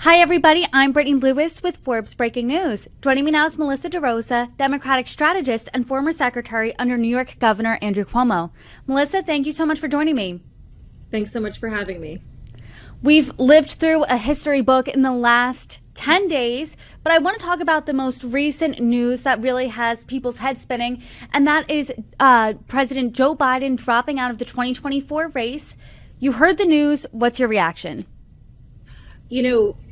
Hi, everybody. I'm Brittany Lewis with Forbes Breaking News. Joining me now is Melissa DeRosa, Democratic strategist and former secretary under New York Governor Andrew Cuomo. Melissa, thank you so much for joining me. Thanks so much for having me. We've lived through a history book in the last 10 days, but I want to talk about the most recent news that really has people's heads spinning, and that is President Joe Biden dropping out of the 2024 race. You heard the news. What's your reaction?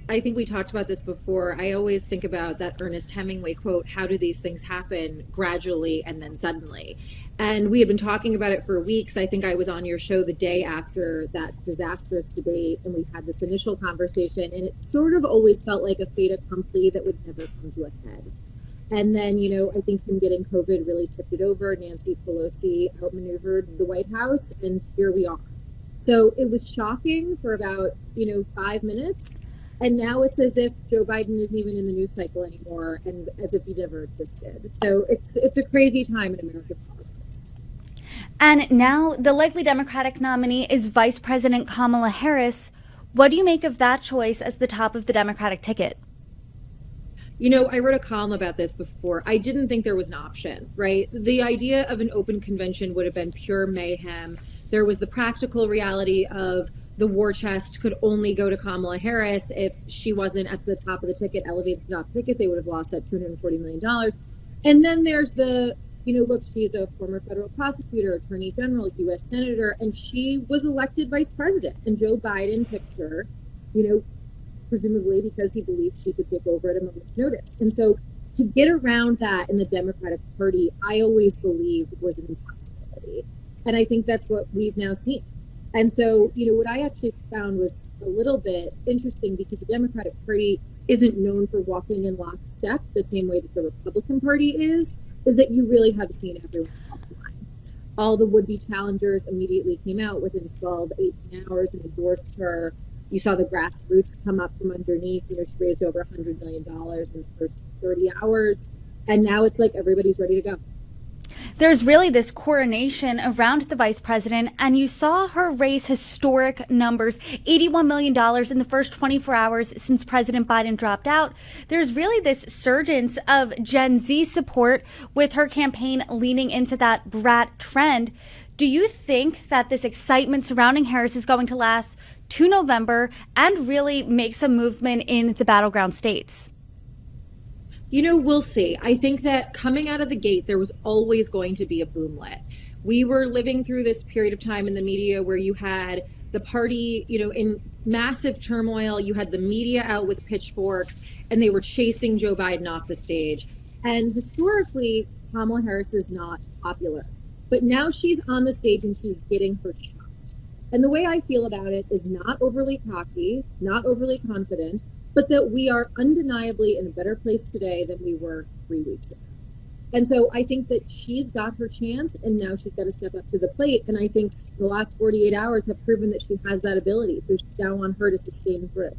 I think we talked about this before. I always think about that Ernest Hemingway quote, how do these things happen gradually and then suddenly? And we had been talking about it for weeks. I think I was on your show the day after that disastrous debate, and we had this initial conversation, and it sort of always felt like a fait accompli that would never come to a head. And then, I think him getting COVID really tipped it over. Nancy Pelosi outmaneuvered the White House, and here we are. So it was shocking for about, 5 minutes. And now it's as if Joe Biden isn't even in the news cycle anymore, and as if he never existed. So it's a crazy time in American politics. And now the likely Democratic nominee is Vice President Kamala Harris. What do you make of that choice as the top of the Democratic ticket? I wrote a column about this before. I didn't think there was an option, right? The idea of an open convention would have been pure mayhem. There was the practical reality of the war chest could only go to Kamala Harris. If she wasn't at the top of the ticket, elevated to the top ticket, they would have lost that $240 million. And then there's the, look, she's a former federal prosecutor, attorney general, U.S. senator, and she was elected vice president. And Joe Biden picked her, presumably because he believed she could take over at a moment's notice. And so to get around that in the Democratic Party, I always believed was an impossibility. And I think that's what we've now seen. And so, what I actually found was a little bit interesting, because the Democratic Party isn't known for walking in lockstep the same way that the Republican Party is that you really have seen everyone off the line. All the would-be challengers immediately came out within 12, 18 hours and endorsed her. You saw the grassroots come up from underneath. She raised over $100 million in the first 30 hours. And now it's like everybody's ready to go. There's really this coronation around the vice president, and you saw her raise historic numbers, $81 million in the first 24 hours since President Biden dropped out. There's really this surgence of Gen Z support with her campaign leaning into that brat trend. Do you think that this excitement surrounding Harris is going to last to November and really make some movement in the battleground states? We'll see. I think that coming out of the gate, there was always going to be a boomlet. We were living through this period of time in the media where you had the party, in massive turmoil. You had the media out with pitchforks, and they were chasing Joe Biden off the stage. And historically, Kamala Harris is not popular. But now she's on the stage and she's getting her shot. And the way I feel about it is not overly cocky, not overly confident, but that we are undeniably in a better place today than we were 3 weeks ago. And so I think that she's got her chance, and now she's got to step up to the plate. And I think the last 48 hours have proven that she has that ability. So it's now on her to sustain through.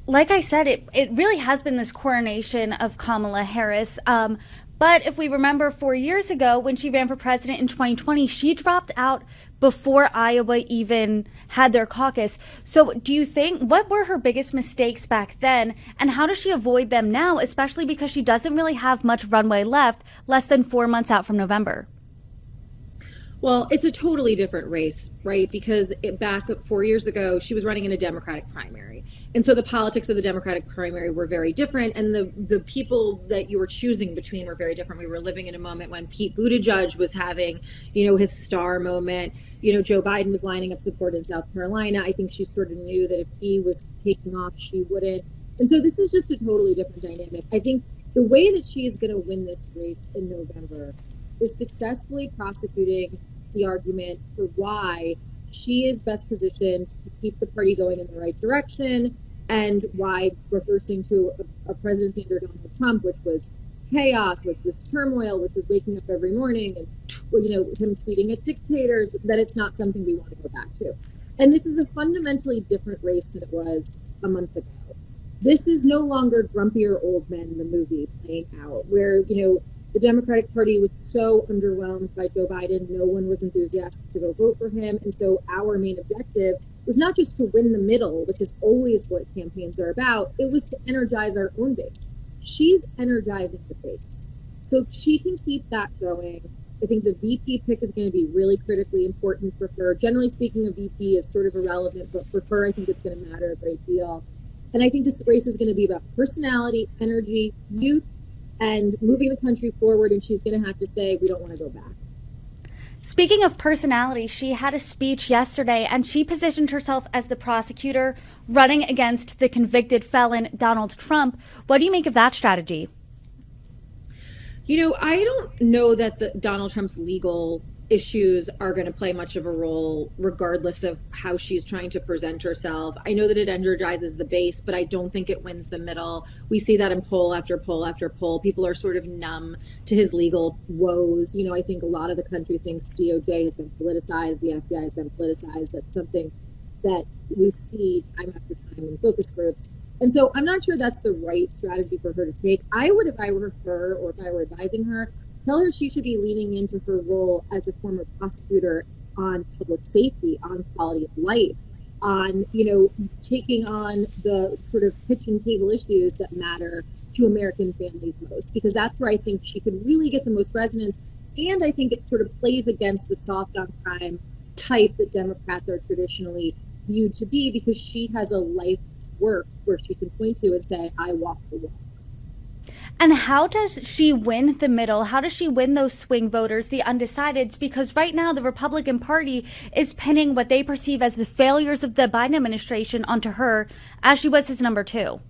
Like I said, it really has been this coronation of Kamala Harris. But if we remember 4 years ago when she ran for president in 2020, she dropped out before Iowa even had their caucus. So do you think, what were her biggest mistakes back then, and how does she avoid them now, especially because she doesn't really have much runway left, less than 4 months out from November? Well, it's a totally different race, right? Because back 4 years ago, she was running in a Democratic primary. And so the politics of the Democratic primary were very different. And the people that you were choosing between were very different. We were living in a moment when Pete Buttigieg was having, his star moment. Joe Biden was lining up support in South Carolina. I think she sort of knew that if he was taking off, she wouldn't. And so this is just a totally different dynamic. I think the way that she is going to win this race in November is successfully prosecuting the argument for why she is best positioned to keep the party going in the right direction, and why reversing to a presidency under Donald Trump, which was chaos, which was turmoil, which was waking up every morning and him tweeting at dictators, that it's not something we want to go back to. And this is a fundamentally different race than it was a month ago. This is no longer grumpier old men, the movie, playing out, where the Democratic Party was so underwhelmed by Joe Biden. No one was enthusiastic to go vote for him. And so our main objective was not just to win the middle, which is always what campaigns are about. It was to energize our own base. She's energizing the base. So if she can keep that going, I think the VP pick is going to be really critically important for her. Generally speaking, a VP is sort of irrelevant, but for her, I think it's going to matter a great deal. And I think this race is going to be about personality, energy, youth, and moving the country forward. And she's going to have to say, we don't want to go back. Speaking of personality, she had a speech yesterday and she positioned herself as the prosecutor running against the convicted felon Donald Trump. What do you make of that strategy? You know, I don't know that Donald Trump's legal issues are going to play much of a role regardless of how she's trying to present herself. I know that it energizes the base, but I don't think it wins the middle. We see that in poll after poll after poll. People are sort of numb to his legal woes. You know, I think a lot of the country thinks DOJ has been politicized, the FBI has been politicized. That's something that we see time after time in focus groups. And so I'm not sure that's the right strategy for her to take. I would, if I were her or if I were advising her, tell her she should be leaning into her role as a former prosecutor on public safety, on quality of life, on, you know, taking on the sort of kitchen table issues that matter to American families most, because that's where I think she could really get the most resonance. And I think it sort of plays against the soft on crime type that Democrats are traditionally viewed to be, because she has a life's work where she can point to and say, I walk the walk. And how does she win the middle? How does she win those swing voters, the undecideds? Because right now the Republican Party is pinning what they perceive as the failures of the Biden administration onto her, as she was his number two.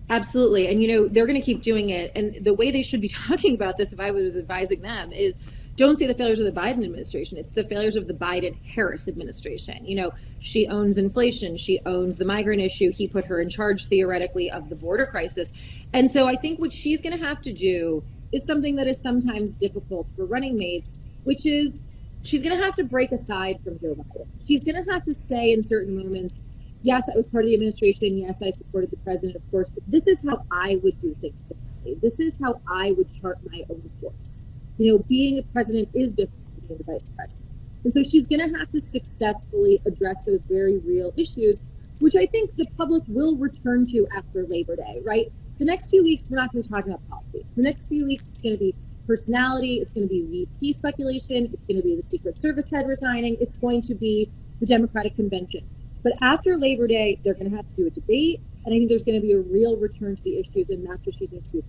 Absolutely. And, you know, they're going to keep doing it. And the way they should be talking about this, if I was advising them, is don't say the failures of the Biden administration. It's the failures of the Biden-Harris administration. You know, she owns inflation. She owns the migrant issue. He put her in charge, theoretically, of the border crisis. And so I think what she's going to have to do is something that is sometimes difficult for running mates, which is she's going to have to break aside from Joe Biden. She's going to have to say in certain moments, yes, I was part of the administration. Yes, I supported the president, of course. But this is how I would do things differently. This is how I would chart my own course. You know, being a president is different from being the vice president. And so she's going to have to successfully address those very real issues, which I think the public will return to after Labor Day, right? The next few weeks, we're not going to be talking about policy. The next few weeks, it's going to be personality. It's going to be VP speculation. It's going to be the Secret Service head resigning. It's going to be the Democratic convention. But after Labor Day, they're going to have to do a debate. And I think there's going to be a real return to the issues. And that's what she needs to do.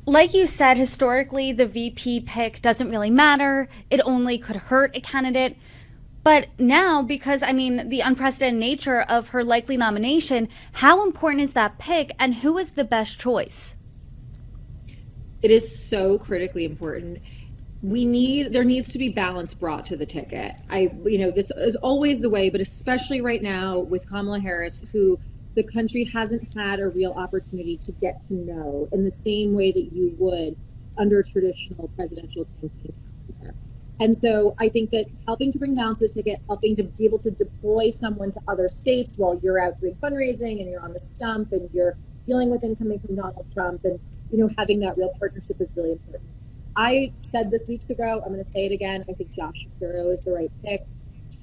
Like you said, historically, the VP pick doesn't really matter. It only could hurt a candidate. But now, because, I mean, the unprecedented nature of her likely nomination, how important is that pick and who is the best choice? It is so critically important. There needs to be balance brought to the ticket. This is always the way, but especially right now with Kamala Harris, who the country hasn't had a real opportunity to get to know in the same way that you would under a traditional presidential campaign. And so I think that helping to bring balance to the ticket, helping to be able to deploy someone to other states while you're out doing fundraising and you're on the stump and you're dealing with incoming from Donald Trump and, you know, having that real partnership is really important. I said this weeks ago, I'm going to say it again, I think Josh Shapiro is the right pick.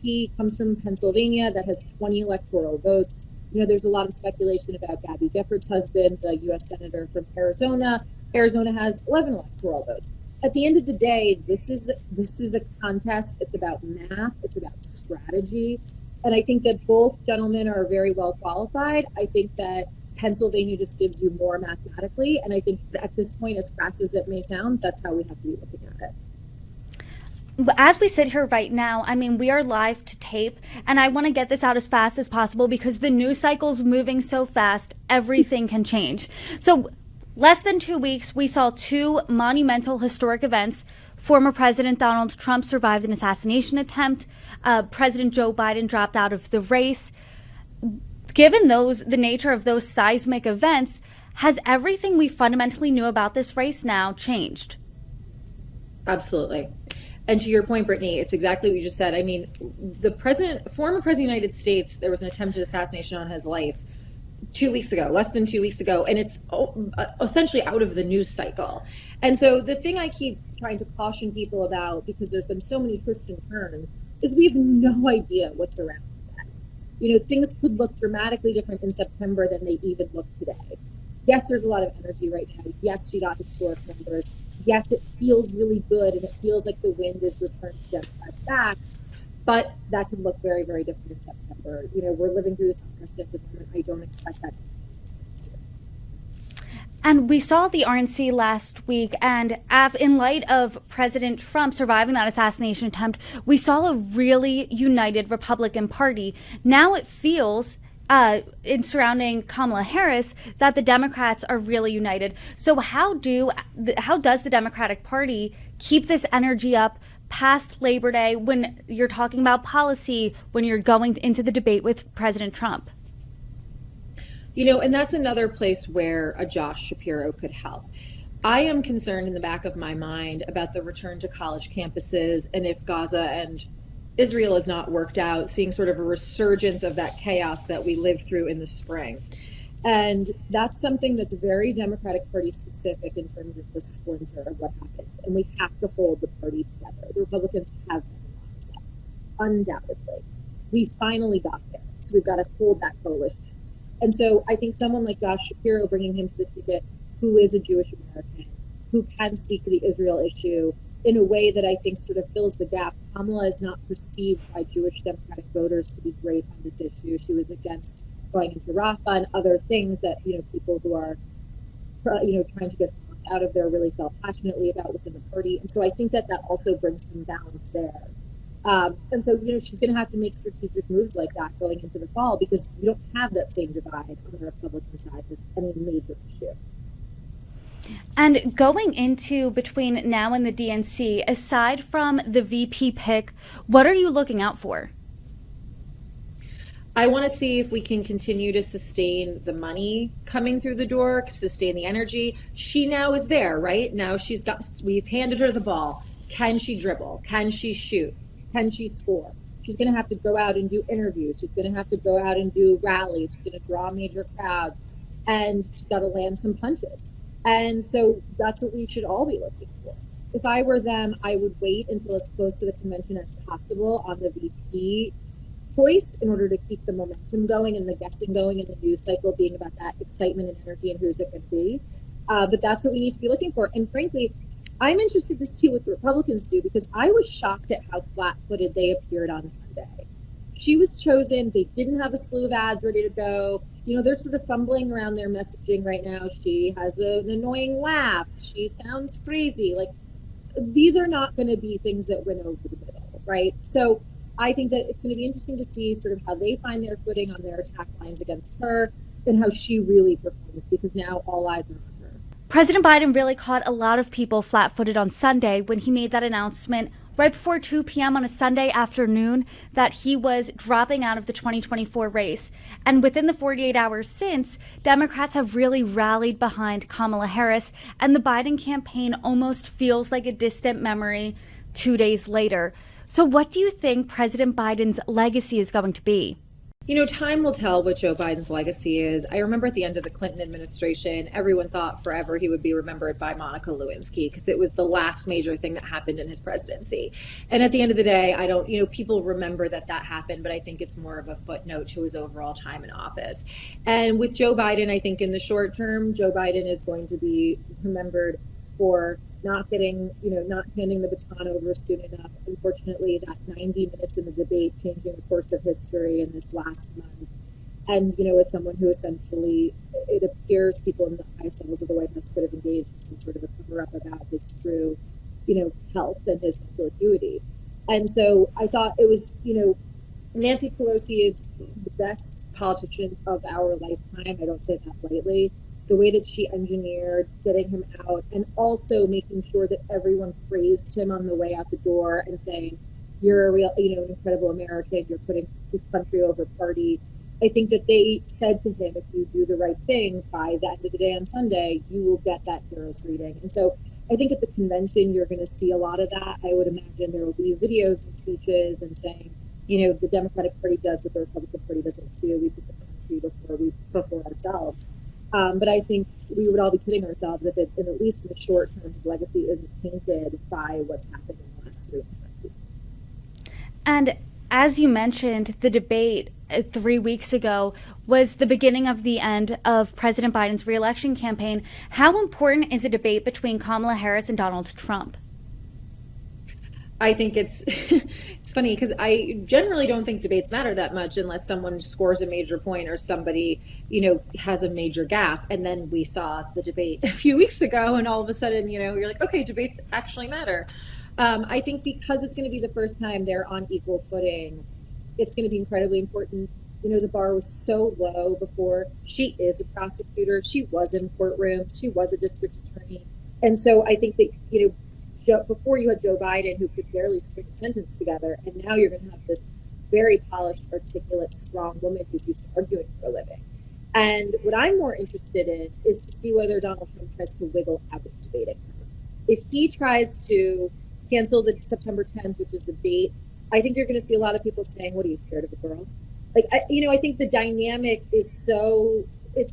He comes from Pennsylvania that has 20 electoral votes. You know, there's a lot of speculation about Gabby Giffords' husband, the U.S. Senator from Arizona. Arizona has 11 electoral votes. At the end of the day, this is a contest. It's about math. It's about strategy. And I think that both gentlemen are very well qualified. I think that Pennsylvania just gives you more mathematically. And I think that at this point, as crass as it may sound, that's how we have to be looking at it. As we sit here right now, I mean, we are live to tape, and I want to get this out as fast as possible because the news cycle's moving so fast, everything can change. So less than 2 weeks, we saw two monumental historic events. Former President Donald Trump survived an assassination attempt. President Joe Biden dropped out of the race. Given the nature of those seismic events, has everything we fundamentally knew about this race now changed? Absolutely. And to your point, Brittany, it's exactly what you just said. I mean, former president of the United States, there was an attempted assassination on his life 2 weeks ago, less than 2 weeks ago, and it's essentially out of the news cycle. And so the thing I keep trying to caution people about, because there's been so many twists and turns, is we have no idea what's around that. Things could look dramatically different in September than they even look today. Yes, there's a lot of energy right now. Yes, she got historic numbers. Yes, it feels really good, and it feels like the wind is returned to Democrats back. But that could look very, very different in September. We're living through this unprecedented moment. I don't expect that. And we saw the RNC last week, and in light of President Trump surviving that assassination attempt, we saw a really united Republican Party. Now it feels, in surrounding Kamala Harris, that the Democrats are really united. So how does the Democratic Party keep this energy up past Labor Day when you're talking about policy, when you're going into the debate with President Trump? And that's another place where a Josh Shapiro could help. I am concerned in the back of my mind about the return to college campuses, and if Gaza and Israel is not worked out, seeing sort of a resurgence of that chaos that we lived through in the spring. And that's something that's very Democratic Party specific in terms of the splinter of what happened. And we have to hold the party together. The Republicans have been undoubtedly. We finally got there. So we've got to hold that coalition. And so I think someone like Josh Shapiro, bringing him to the ticket, who is a Jewish American, who can speak to the Israel issue in a way that I think sort of fills the gap. Kamala is not perceived by Jewish Democratic voters to be great on this issue. She was against going into Rafah and other things that, people who are, trying to get out of there really felt passionately about within the party. And so I think that also brings some balance there. And so, she's going to have to make strategic moves like that going into the fall, because we don't have that same divide on the Republican side with any major issue. And going into between now and the DNC, aside from the VP pick, what are you looking out for? I want to see if we can continue to sustain the money coming through the door, sustain the energy. She now is there, right? Now we've handed her the ball. Can she dribble? Can she shoot? Can she score? She's going to have to go out and do interviews. She's going to have to go out and do rallies. She's going to draw major crowds, and she's got to land some punches. And so that's what we should all be looking for. If I were them, I would wait until as close to the convention as possible on the VP choice in order to keep the momentum going and the guessing going and the news cycle being about that excitement and energy and who's it going to be. But that's what we need to be looking for. And frankly, I'm interested to see what the Republicans do, because I was shocked at how flat-footed they appeared on Sunday. She was chosen. They didn't have a slew of ads ready to go. They're sort of fumbling around their messaging right now. She has an annoying laugh. She sounds crazy. Like, these are not going to be things that win over the middle, right? So I think that it's going to be interesting to see sort of how they find their footing on their attack lines against her and how she really performs, because now all eyes are on her. President Biden really caught a lot of people flat-footed on Sunday when he made that announcement right before 2 p.m. on a Sunday afternoon that he was dropping out of the 2024 race. And within the 48 hours since, Democrats have really rallied behind Kamala Harris, and the Biden campaign almost feels like a distant memory 2 days later. So what do you think President Biden's legacy is going to be? Time will tell what Joe Biden's legacy is. I remember at the end of the Clinton administration, everyone thought forever he would be remembered by Monica Lewinsky, because it was the last major thing that happened in his presidency. And at the end of the day, people remember that happened, but I think it's more of a footnote to his overall time in office. And with Joe Biden, I think in the short term, Joe Biden is going to be remembered for not handing the baton over soon enough. Unfortunately, that 90 minutes in the debate changing the course of history in this last month. And, as someone who essentially, it appears people in the highest levels of the White House could have engaged in some sort of a cover-up about his true, health and his mental acuity. And so I thought it was, Nancy Pelosi is the best politician of our lifetime. I don't say that lightly. The way that she engineered getting him out, and also making sure that everyone praised him on the way out the door and saying, you're a real, an incredible American, you're putting this country over party. I think that they said to him, if you do the right thing by the end of the day on Sunday, you will get that hero's greeting. And so I think at the convention, you're going to see a lot of that. I would imagine there will be videos and speeches and saying, the Democratic Party does what the Republican Party doesn't do. We put the country before ourselves. But I think we would all be kidding ourselves if it, at least in the short term, his legacy isn't tainted by what's happened in the last 3 months. And as you mentioned, the debate 3 weeks ago was the beginning of the end of President Biden's reelection campaign. How important is a debate between Kamala Harris and Donald Trump? I think it's it's funny because I generally don't think debates matter that much unless someone scores a major point or somebody, has a major gaffe. And then we saw the debate a few weeks ago, and all of a sudden, you're like, okay, debates actually matter. I think because it's going to be the first time they're on equal footing, it's going to be incredibly important. The bar was so low before. She is a prosecutor. She was in courtrooms. She was a district attorney. And so I think that, before you had Joe Biden, who could barely string a sentence together, and now you're going to have this very polished, articulate, strong woman who's used to arguing for a living. And what I'm more interested in is to see whether Donald Trump tries to wiggle out of debating her. If he tries to cancel the September 10th, which is the date, I think you're going to see a lot of people saying, "What, are you scared of a girl?" I think the dynamic is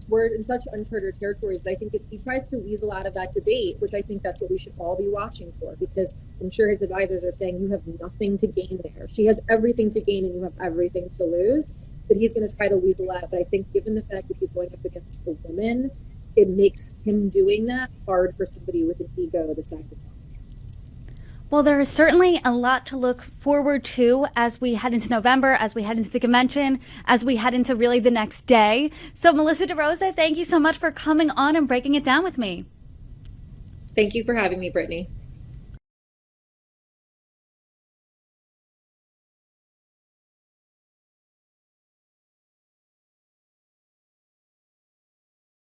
we're in such uncharted territories, but I think if he tries to weasel out of that debate, which I think that's what we should all be watching for, because I'm sure his advisors are saying you have nothing to gain there. She has everything to gain and you have everything to lose, but he's going to try to weasel out. But I think given the fact that he's going up against a woman, it makes him doing that hard for somebody with an ego the size of Donald Trump's. Well, there is certainly a lot to look forward to as we head into November, as we head into the convention, as we head into really the next day. So, Melissa DeRosa, thank you so much for coming on and breaking it down with me. Thank you for having me, Brittany.